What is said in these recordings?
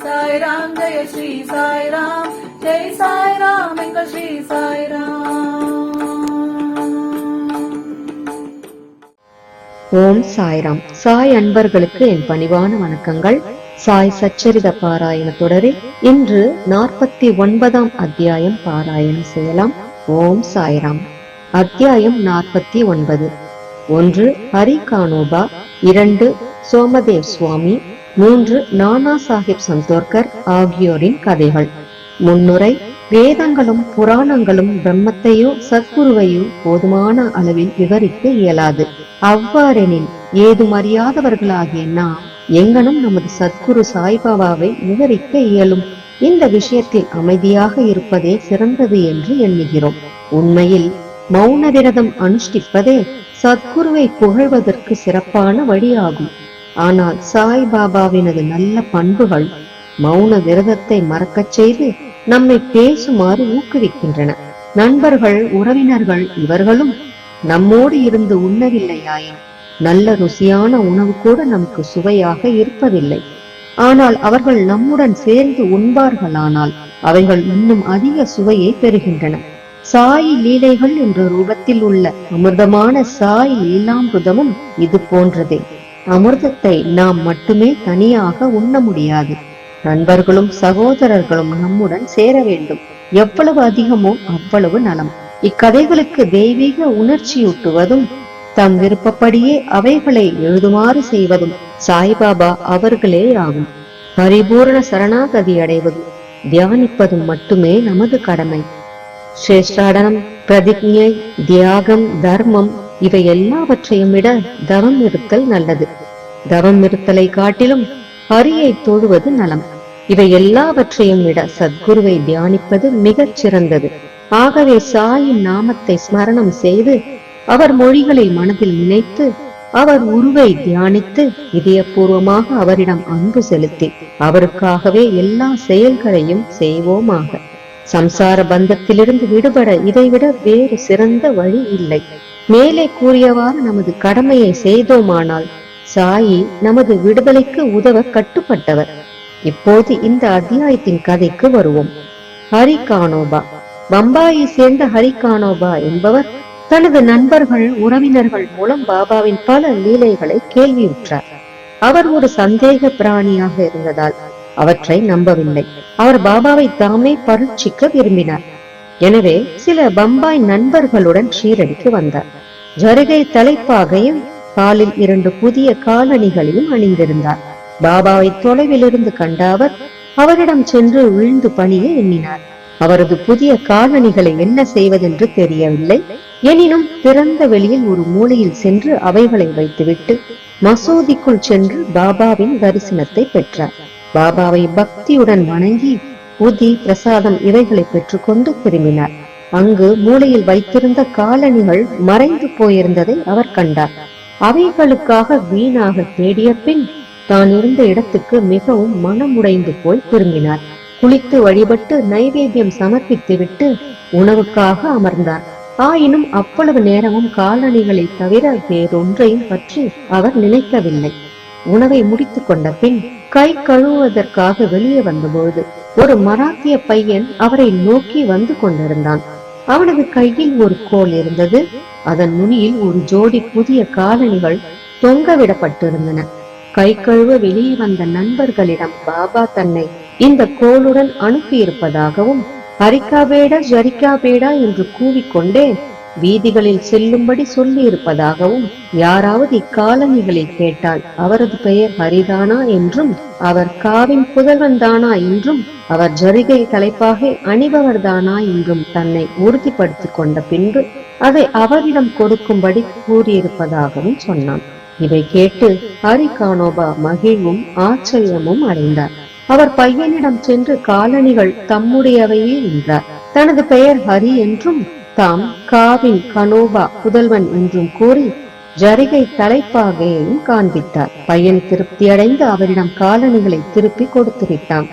சாய்ராம் ஜெய ஸ்ரீ சாய்ராம், ஜெய் சாய்ராம் எங்கள் ஸ்ரீ சாய்ராம். ஓம் சாய்ராம். சாய் அன்பர்களுக்கு என் பணிவான வணக்கங்கள். சாய் சச்சரித பாராயண தொடரில் இன்று 49ஆம் அத்தியாயம் பாராயணம் செய்யலாம். ஓம் சாய்ராம். அத்தியாயம் 49. 1 ஹரி கானோபா, 2 சோமதேவ் சுவாமி, 3 நானா சாஹிப் சந்தோர்கர் ஆகியோரின் கதைகள். முன்னுரை. வேதங்களும் புராணங்களும் பிரம்மத்தையோ சத்குருவையோ போதுமான அளவில் விவரிக்க இயலாது. அவ்வாறெனில் ஏதுமறியாதவர்களாகிய நாம் எங்கனும் நமது சத்குரு சாய்பாபாவை விவரிக்க இயலும். இந்த விஷயத்தில் அமைதியாக இருப்பதே சிறந்தது என்று எண்ணுகிறோம். உண்மையில் மௌன விரதம் அனுஷ்டிப்பதே சத்குருவை புகழ்வதற்கு சிறப்பான வழியாகும். ஆனால் சாய்பாபாவினது நல்ல பண்புகள் மௌன விரதத்தை மறக்கச் செய்து நம்மை பேசுமாறு ஊக்குவிக்கின்றன. நண்பர்கள், உறவினர்கள் இவர்களும் நம்மோடு இருந்து உண்ணவில்லையாயின் நல்ல ருசியான உணவு கூட நமக்கு சுவையாக இருப்பதில்லை. ஆனால் அவர்கள் நம்முடன் சேர்ந்து உண்பார்களானால் அவைகள் இன்னும் அதிக சுவையை பெறுகின்றன. சாய் லீலைகள் என்ற ரூபத்தில் உள்ள அமிர்தமான சாய் லீலாமிருதமும் இது போன்றதே. அமிர்தத்தை நாம் மட்டுமே தனியாக உண்ண முடியாது. நண்பர்களும் சகோதரர்களும் நம்முடன் சேர வேண்டும். எவ்வளவு அதிகமோ அவ்வளவு நலம். இக்கதைகளுக்கு தெய்வீக உணர்ச்சியூட்டுவதும் தம் விருப்பப்படியே அவைகளை எழுதுமாறு செய்வதும் சாய்பாபா அவர்களே ஆகும். பரிபூர்ண சரணாகதி அடைவதும் தியானிப்பதும் மட்டுமே நமது கடமை. சிரேஷ்டாடனம், பிரதிஜை, தியாகம், தர்மம் இவை எல்லாவற்றையும் விட தவம் இருத்தல் நல்லது. தவம் இருத்தலை காட்டிலும் ஹரியை தொழுவது நலம். இவை எல்லாவற்றையும் விட சத்குருவை தியானிப்பது மிகச் சிறந்தது. ஆகவே சாயின் நாமத்தை ஸ்மரணம் செய்து அவர் மொழிகளை மனதில் நினைத்து அவர் உருவை தியானித்து இதயபூர்வமாக அவரிடம் அன்பு செலுத்தி அவருக்காகவே எல்லா செயல்களையும் செய்வோமாக. சம்சார பந்தத்திலிருந்து விடுபட இதைவிட வேறு சிறந்த வழி இல்லை. மேலே கூறியவாறு நமது கடமையை செய்தோமானால் சாயி நமது விடுதலைக்கு உதவ கட்டுப்பட்டவர். இப்போது இந்த அத்தியாயத்தின் கதைக்கு வருவோம். ஹரி கானோபா. பம்பாயை சேர்ந்த ஹரி கானோபா என்பவர் தனது நண்பர்கள், உறவினர்கள் மூலம் பாபாவின் பல லீலைகளை கேள்வியுற்றார். அவர் ஒரு சந்தேக பிராணியாக இருந்ததால் அவற்றை நம்பவில்லை. அவர் பாபாவை தாமே பரீட்சிக்க விரும்பினார். எனவே சில பம்பாய் நண்பர்களுடன் ஷீரடிக்கு வந்தார். ஜருகை தலைப்பாகையும் காலில் 2 புதிய காலணிகளையும் அணிந்திருந்தார். பாபாவை தொலைவிலிருந்து கண்ட அவர் அவரிடம் சென்று விழுந்து பணிய எண்ணினார். அவரது புதிய காலணிகளை என்ன செய்வதென்று தெரியவில்லை. எனினும் திறந்த வெளியில் ஒரு மூலையில் சென்று அவைகளை வைத்துவிட்டு மசூதிக்குள் சென்று பாபாவின் தரிசனத்தை பெற்றார். பாபாவை பக்தியுடன் வணங்கி உதி, பிரசாதம் இவைகளை பெற்றுக்கொண்டு திரும்பினார். அங்கு மூலையில் வைத்திருந்த காலணிகள் மறைந்து போயிருந்ததை அவர் கண்டார். அவைகளுக்காக வீணாக தேடிய பின் தான் இருந்த இடத்துக்கு மிகவும் மனமுடைந்து போய் திரும்பினார். குளித்து வழிபட்டு நைவேத்தியம் சமர்ப்பித்து விட்டு உணவுக்காக அமர்ந்தார். ஆயினும் அவ்வளவு நேரமும் காலணிகளை தவிர வேறொன்றையும் பற்றி அவர் நினைக்கவில்லை. உணவை முடித்து கொண்ட பின் கை கழுவுவதற்காக வெளியே வந்தபோது ஒரு மராத்திய பையன் அவரை நோக்கி வந்து கொண்டிருந்தான். அவனது கையில் ஒரு கோல் இருந்தது. அதன் நுனியில் ஒரு ஜோடி புதிய காலணிகள் தொங்க விடப்பட்டிருந்தன. கை கழுவ வெளியே வந்த நண்பர்களிடம் பாபா தன்னை இந்த கோளுடன் அனுப்பியிருப்பதாகவும் ஹரிகா பேடா ஜரிகா பேடா என்று கூவிக்கொண்டே வீதிகளில் செல்லும்படி சொல்லி இருப்பதாகவும், யாராவது இக்காலணிகளை கேட்டால் அவரது பெயர் ஹரிதானா என்றும் அவர் காவின் புதல்வன் தானா என்றும் அவர் ஜரிகை தலைப்பாக அணிபவர் தானா என்றும் தன்னை உறுதிப்படுத்திக் கொண்ட பின்பு அதை அவரிடம் கொடுக்கும்படி கூறியிருப்பதாகவும் சொன்னான். இதை கேட்டு ஹரி கானோபா மகிழ்வும் ஆச்சரியமும் அடைந்தார். அவர் பையனிடம் சென்று காலணிகள் தம்முடையவையே என்றார். தனது பெயர் ஹரி என்றும் தாம் காவின் கனோபா புதல்வன் என்றும் கூறி ஜரிகை தலைப்பாகையையும் காண்பித்தார். பையன் திருப்தியடைந்து அவரிடம் காலணிகளை திருப்பி கொடுத்து விட்டான்.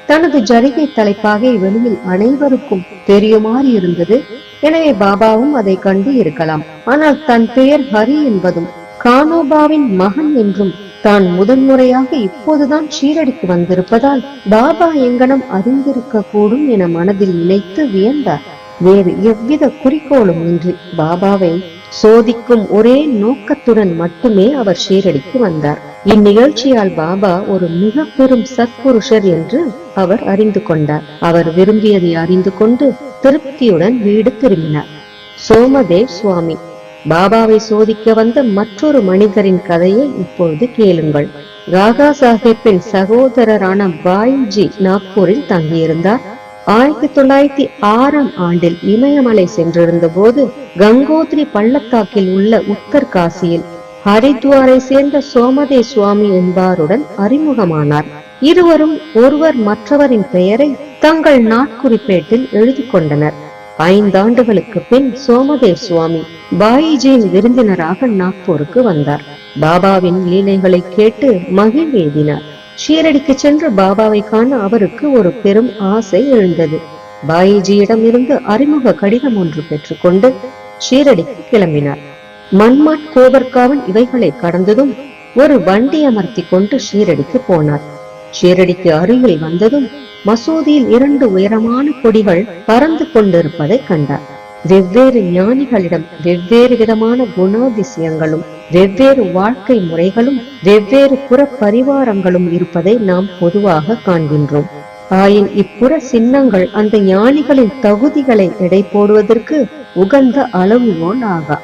தனது ஜரிகை தலைப்பாகை வெளியில் அனைவருக்கும் தெரியுமாறு இருந்தது. எனவே பாபாவும் அதை கண்டு இருக்கலாம். ஆனால் தன் பெயர் ஹரி என்பதும் கானோபாவின் மகன் என்றும் தான் முதன்முறையாக இப்போதுதான் ஷீரடிக்கு வந்திருப்பதால் பாபா எங்கனம் அறிந்திருக்க கூடும் என மனதில் நினைத்து வியந்தார். வேறு எவ்வித குறிக்கோளும் இன்றி பாபாவை சோதிக்கும் ஒரே நோக்கத்துடன் மட்டுமே அவர் ஷீரடிக்கு வந்தார். இந்நிகழ்ச்சியால் பாபா ஒரு மிக பெரும் சத்புருஷர் என்று அவர் அறிந்து கொண்டார். அவர் விரும்பியதை அறிந்து கொண்டு திருப்தியுடன் வீடு திரும்பினார். சோமதேவ் சுவாமி பாபாவை சோதிக்க வந்த மற்றொரு மனிதரின் கதையை இப்பொழுது கேளுங்கள். ராகா சாஹிப்பின் சகோதரரான பாய்ஜி நாக்பூரில் தங்கியிருந்தார். 1906 இமயமலை சென்றிருந்த போது கங்கோத்ரி பள்ளத்தாக்கில் உள்ள உத்தர்காசியில் ஹரித்வாரை சேர்ந்த சோமதே சுவாமி என்பாருடன் அறிமுகமானார். இருவரும் ஒருவர் மற்றவரின் பெயரை தங்கள் நாட்குறிப்பேட்டில் எழுதி கொண்டனர். 5 ஆண்டுகளுக்கு பின் சோமதே சுவாமி பாயிஜியின் விருந்தினராக நாக்பூருக்கு வந்தார். பாபாவின் லீலைகளை கேட்டு மகிழ்வேதினார். ஷீரடிக்கு சென்று பாபாவை காண அவருக்கு ஒரு பெரும் ஆசை எழுந்தது. பாயிஜியிடம் இருந்து அறிமுக கடிதம் ஒன்று பெற்றுக்கொண்டு ஷீரடிக்கு கிளம்பினார். மன்மாட் கோபர்காவன் இவைகளை கடந்ததும் ஒரு வண்டி அமர்த்தி கொண்டு ஷீரடிக்கு போனார். ஷீரடிக்கு அருகில் வந்ததும் மசூதியில் 2 உயரமான கொடிகள் பறந்து கொண்டிருப்பதை கண்டார். வெவ்வேறு ஞானிகளிடம் வெவ்வேறு விதமான குணாதிசயங்களும் வெவ்வேறு வாழ்க்கை முறைகளும் வெவ்வேறு புற பரிவாரங்களும் இருப்பதை நாம் பொதுவாக காண்கின்றோம். ஆயின் இப்புற சின்னங்கள் அந்த ஞானிகளின் தகுதிகளை எடை போடுவதற்கு உகந்த அளவுகோல் ஆகா.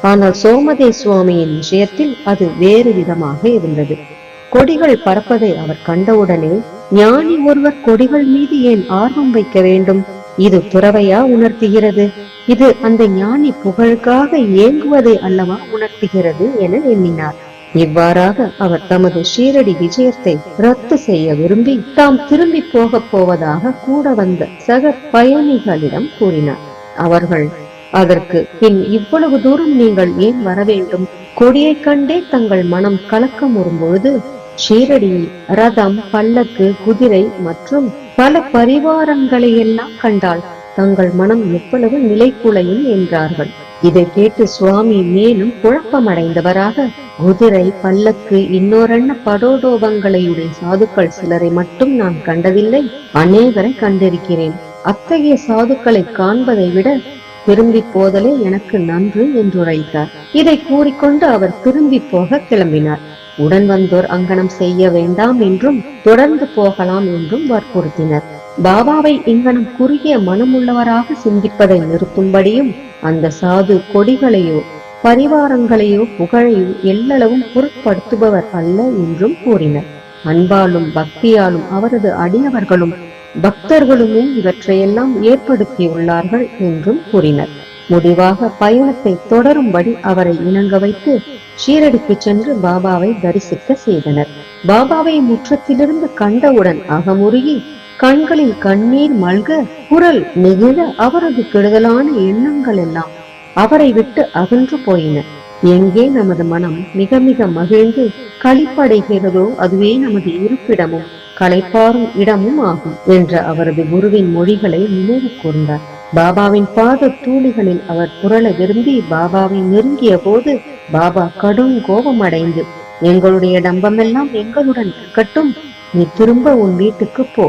ஆனால் சோமதே சுவாமியின் விஷயத்தில் அது வேறு விதமாக இருந்தது. கொடிகள் பறப்பதை அவர் கண்டவுடனே, ஞானி ஒருவர் கொடிகள் மீது ஏன் ஆர்வம் வைக்க வேண்டும்? இது துறவையா உணர்த்துகிறது? இது அந்த ஞானி புகழுக்காக ஏங்குவதை அல்லவா உணர்த்துகிறது என எண்ணினார். இவ்வாறாக அவர் தமது ஷீரடி விஜயத்தை ரத்து செய்ய விரும்பி தாம் திரும்பி போக போவதாக கூட வந்த சக பயணிகளிடம் கூறினார். அவர்கள் அதற்கு, பின் இவ்வளவு தூரம் நீங்கள் ஏன் வர வேண்டும்? கொடியை கண்டே தங்கள் மனம் கலக்கம் வரும்பொழுது ஷீரடியில் ரதம், பல்லக்கு, குதிரை மற்றும் பல பரிவாரங்களை எல்லாம் கண்டால் தங்கள் மனம் எவ்வளவு நிலைக்குலையும் என்றார்கள். இதை கேட்டு சுவாமி மேலும் குழப்பமடைந்தவராக, குதிரை, பல்லக்கு, இன்னொரென்ன படோடோபங்களையுடைய சாதுக்கள் சிலரை மட்டும் நான் கண்டதில்லை, அநேகரை கண்டிருக்கிறேன். அத்தகைய சாதுக்களை காண்பதை விட திரும்பி போதலே எனக்கு நன்று என்றுரைத்தார். இதை கூறிக்கொண்டு அவர் திரும்பி போக கிளம்பினார். உடன் வந்தோர் அங்கனம் செய்ய வேண்டாம் என்றும் தொடர்ந்து போகலாம் என்றும் வற்புறுத்தினர். பாபாவை இங்கனம் குறுகிய மனமுள்ளவராக சிந்திப்பதை நிறுத்தும்படியும் அந்த சாது கொடிகளையோ பரிவாரங்களையோ புகழையோ எல்லளவும் பொருட்படுத்துபவர் அல்ல என்றும் கூறினர். அன்பாலும் பக்தியாலும் அவரது அடியவர்களும் பக்தர்களுமே இவற்றையெல்லாம் ஏற்படுத்தியுள்ளார்கள் என்றும் கூறினர். முடிவாக பயணத்தை தொடரும்படி அவரை இணங்க வைத்து ஷீரடிக்கு சென்று பாபாவை தரிசிக்க செய்தனர். பாபாவை முற்றத்திலிருந்து கண்டவுடன் அகமுருகி கண்களில் கண்ணீர் மல்க குரல் நெகிழ அவரது கெடுதலான எண்ணங்கள் எல்லாம் அவரை விட்டு அகன்று போயின. எங்கே நமது மனம் மிக மிக மகிழ்ந்து களிப்படைகிறதோ அதுவே நமது இருப்பிடமும் களைப்பாறும் இடமும் ஆகும் என்ற அவரது குருவின் மொழிகளை நினைவு கூர்ந்தார். பாபாவின் பாத தூளிகளில் அவர் புரள விரும்பி பாபாவை நெருங்கிய போது பாபா கடும் கோபம் அடைந்து, எங்களுடைய டம்பமெல்லாம் எங்களுடன் இருக்கட்டும், நீ திரும்ப உன் வீட்டுக்கு போ.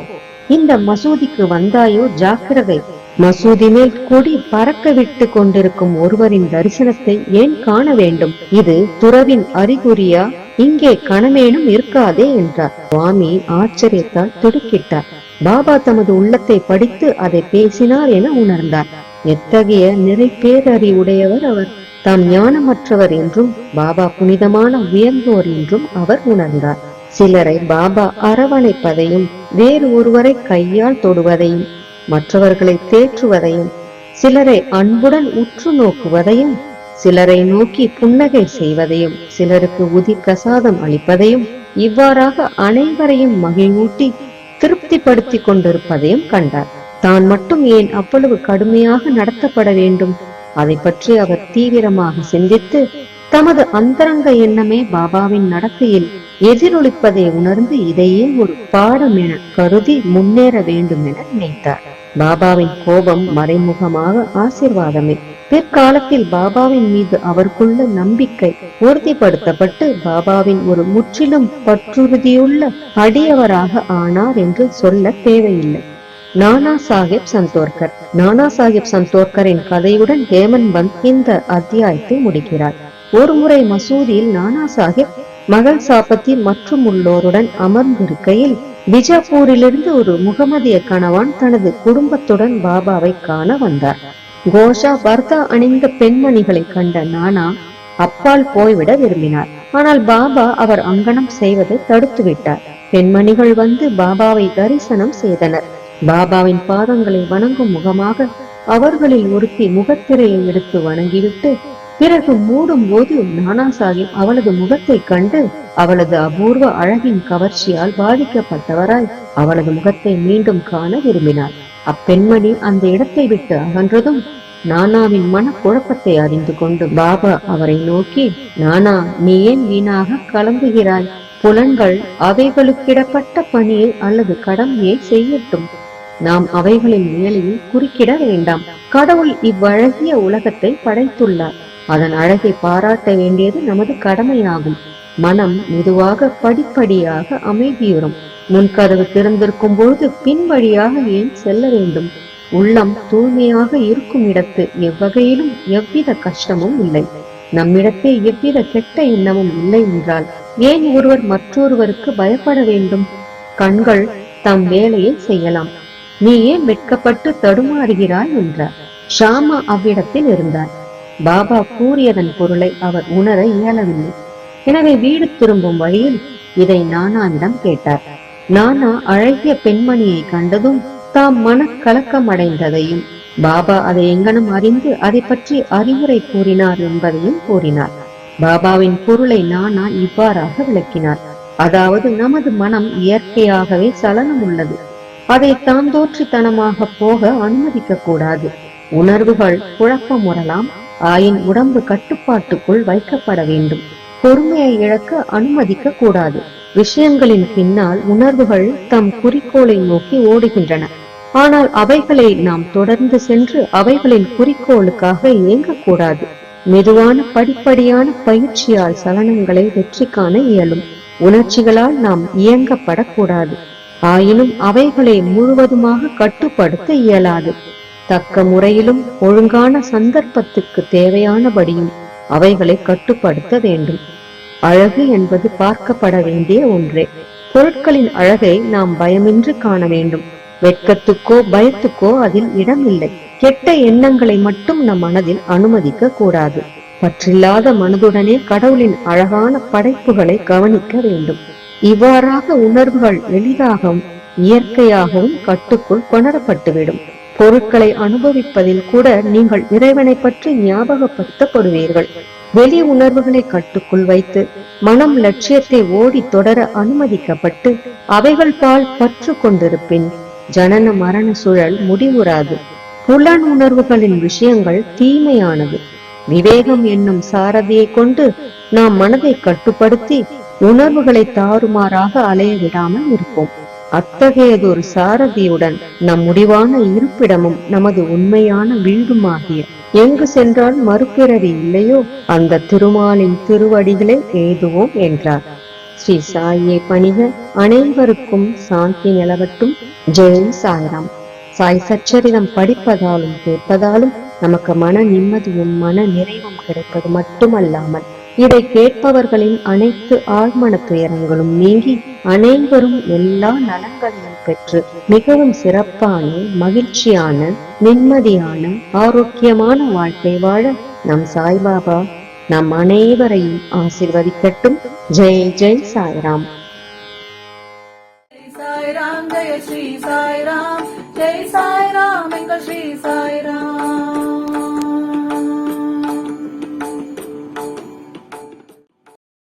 இந்த மசூதிக்கு வந்தாயோ ஜாக்கிரதை. மசூதி மேல் கொடி பறக்க விட்டு கொண்டிருக்கும் ஒருவரின் தரிசனத்தை ஏன் காண வேண்டும்? இது துறவின் அறிகுறியா? இங்கே கணமேனும் இருக்காதே என்றார். சுவாமி ஆச்சரியத்தால் திடுக்கிட்டார். பாபா தமது உள்ளத்தை படித்து அதை பேசினார் என உணர்ந்தார். எத்தகைய நிறை பேரறிவுடையவர் அவர்! தாம் ஞானமற்றவர் என்றும் பாபா புனிதமான உயர்ந்தோர் என்றும் அவர் உணர்ந்தார். சிலரை பாபா அரவணைப்பதையும் வேறு ஒருவரை கையால் தொடுவதையும் மற்றவர்களை தேற்றுவதையும் சிலரை அன்புடன் உற்று நோக்குவதையும் சிலரை நோக்கி புன்னகை செய்வதையும் சிலருக்கு உதி பிரசாதம் அளிப்பதையும் இவ்வாறாக அனைவரையும் மகிழ்வூட்டி திருப்திப்படுத்தி கொண்டிருப்பதையும் கண்டார். தான் மட்டும் ஏன் அவ்வளவு கடுமையாக நடத்தப்பட வேண்டும்? அதை பற்றி அவர் தீவிரமாக சிந்தித்து தமது அந்தரங்க எண்ணமே பாபாவின் நடத்தையில் எதிரொலிப்பதை உணர்ந்து இதையே ஒரு பாடம் என கருதி முன்னேற வேண்டும் என நினைத்தார். பாபாவின் கோபம் மறைமுகமாக ஆசீர்வாதமே. பிற்காலத்தில் பாபாவின் மீது அவருக்குள்ள நம்பிக்கை உறுதிப்படுத்தப்பட்டு பாபாவின் ஒரு முற்றிலும் பற்றுறுதியுள்ள அடியவராக ஆனார் என்று சொல்ல தேவையில்லை. நானா சாஹிப் சந்தோர்கர். நானா சாஹிப் சந்தோர்கரின் கதையுடன் ஹேமந்த் பந்த் இந்த அத்தியாயத்தை முடிக்கிறார். ஒருமுறை மசூதியில் நானா சாஹிப் மகள் சாபத்தி மற்றும் உள்ளோருடன் அமர்ந்திருக்கையில் பிஜாப்பூரிலிருந்து ஒரு முகமதிய கணவான் தனது குடும்பத்துடன் பாபாவை காண வந்தார். கோஷா பர்தா அணிந்த பெண்மணிகளை கண்ட நானா அப்பால் போய்விட விரும்பினார். ஆனால் பாபா அவர் அங்கனம் செய்வதை தடுத்து விட்டார். பெண்மணிகள் வந்து பாபாவை தரிசனம் செய்தனர். பாபாவின் பாதங்களை வணங்கும் முகமாக அவர்களில் ஒருத்தி முகத்திரையை எடுத்து வணங்கிவிட்டு பிறகு மூடும் போது நானா சாஹிப் அவளது முகத்தை கண்டு அவளது அபூர்வ அழகின் கவர்ச்சியால் பாதிக்கப்பட்டவராய் அவளது முகத்தை மீண்டும் காண விரும்பினார். அப்பெண்மணி அந்த இடத்தை விட்டு அகன்றதும் நானாவின் மனக்குழப்பத்தை அறிந்து கொண்டு பாபா அவரை நோக்கி, நானா, நீ ஏன் வீணாக கலங்குகிறாய்? புலன்கள் அவைகளுக்கிடப்பட்ட பணியை அல்லது கடமையை செய்யட்டும். நாம் அவைகளின் வேலையை குறுக்கிட வேண்டாம். கடவுள் இவ்வழகிய உலகத்தை படைத்துள்ளார். அதன் அழகை பாராட்ட வேண்டியது நமது கடமையாகும். மனம் மெதுவாக படிப்படியாக அமைதியுறும். முன்கதவு திறந்திருக்கும் பொழுது பின் வழியாக ஏன் செல்ல வேண்டும்? உள்ளம் தூய்மையாக இருக்கும் இடத்து எவ்வகையிலும் எவ்வித கஷ்டமும் இல்லை. நம்மிடத்தே எவ்வித கெட்ட எண்ணமும் இல்லை என்றால் ஏன் ஒருவர் மற்றொருவருக்கு பயப்பட வேண்டும்? கண்கள் தம் வேலையை செய்யலாம். நீ ஏன் வெட்கப்பட்டு தடுமாறுகிறாய் என்றார். ஷாமா அவ்விடத்தில் இருந்தார். பாபா கூறியதன் பொருளை அவர் உணர இயலவில்லை. எனவே வீடு திரும்பும் வழியில் இதை நானாவிடம் கேட்டார். நானா அழகிய பெண்மணியை கண்டதும் தாம் மனக்கலக்கம் அடைந்ததையும் பாபா அதை எங்கனும் அறிந்து அதை பற்றி அறிவுரை கூறினார் என்பதையும் கூறினார். பாபாவின் பொருளை நானா இவ்வாறாக விளக்கினார். அதாவது நமது மனம் இயற்கையாகவே சலனம் உள்ளது. அதை தாந்தோற்றித்தனமாக போக அனுமதிக்க கூடாது. உணர்வுகள் குழப்பமுறலாம். ஆயின் உடம்பு கட்டுப்பாட்டுக்குள் வைக்கப்பட வேண்டும். பொறுமையை இழக்க அனுமதிக்க கூடாது. விஷயங்களின் பின்னால் உணர்வுகள் தம் குறிக்கோளை நோக்கி ஓடுகின்றன. ஆனால் அவைகளை நாம் தொடர்ந்து சென்று அவைகளின் குறிக்கோளுக்காக இயங்கக்கூடாது. மெதுவான படிப்படியான பயிற்சியால் சலனங்களை வெற்றி காண இயலும். உணர்ச்சிகளால் நாம் இயங்கப்படக்கூடாது. ஆயினும் அவைகளை முழுவதுமாக கட்டுப்படுத்த இயலாது. தக்க முறையிலும் ஒழுங்கான சந்தர்ப்பத்துக்கு தேவையானபடியும் அவைகளை கட்டுப்படுத்த வேண்டும். அழகு என்பது பார்க்கப்பட வேண்டிய ஒன்றே. பொருட்களின் அழகை நாம் பயமின்றி காண வேண்டும். வெட்கத்துக்கோ பயத்துக்கோ அதில் இடமில்லை. கெட்ட எண்ணங்களை மட்டும் நம் மனதில் அனுமதிக்க கூடாது. பற்றில்லாத மனதுடனே கடவுளின் அழகான படைப்புகளை கவனிக்க வேண்டும். இவ்வாறாக உணர்வுகள் எளிதாகவும் இயற்கையாகவும் கட்டுக்குள் கொணரப்பட்டுவிடும். பொருட்களை அனுபவிப்பதில் கூட நீங்கள் இறைவனை பற்றி ஞாபகப்படுத்தப்படுவீர்கள். வெளி உணர்வுகளை கட்டுக்குள் வைத்து மனம் லட்சியத்தை ஓடி தொடர அனுமதிக்கப்பட்டு அவைகள் பால் பற்று கொண்டிருப்பின் ஜனன மரண சுழல் முடிவுறாது. புலன் உணர்வுகளின் விஷயங்கள் தீமையானது. விவேகம் என்னும் சாரதியை கொண்டு நாம் மனதை கட்டுப்படுத்தி உணர்வுகளை தாறுமாறாக அலைய விடாமல் இருப்போம். அத்தகையதொரு சாரதியுடன் நம் முடிவான இருப்பிடமும் நமது உண்மையான வீடுமாகிய எங்கு சென்றால் மறுபிறவி இல்லையோ அந்த திருமாலின் திருவடிகளை எழுதுவோம் என்றார். ஸ்ரீ சாயை பணிக. அனைவருக்கும் சாந்தி நிலவட்டும். ஜெய் சாய்ராம். சாய் சச்சரிதம் படிப்பதாலும் கேட்பதாலும் நமக்கு மன நிம்மதியும் மன நிறைவும் கிடைப்பது மட்டுமல்லாமல் இதை கேட்பவர்களின் அனைத்து ஆழ்மன துயரங்களும் நீங்கி அனைவரும் எல்லா நலன்களையும் பெற்று மிகவும் சிறப்பான மகிழ்ச்சியான நிம்மதியான ஆரோக்கியமான வாழ்க்கை வாழ நம் சாய்பாபா நம் அனைவரையும் ஆசீர்வதிக்கட்டும். ஜெய் ஜெய் சாய்ராம். சாய்ராம். ஜெய ஸ்ரீ சாய்ராம். ஜெய் சாய்ராம். எங்கள் ஸ்ரீ சாய்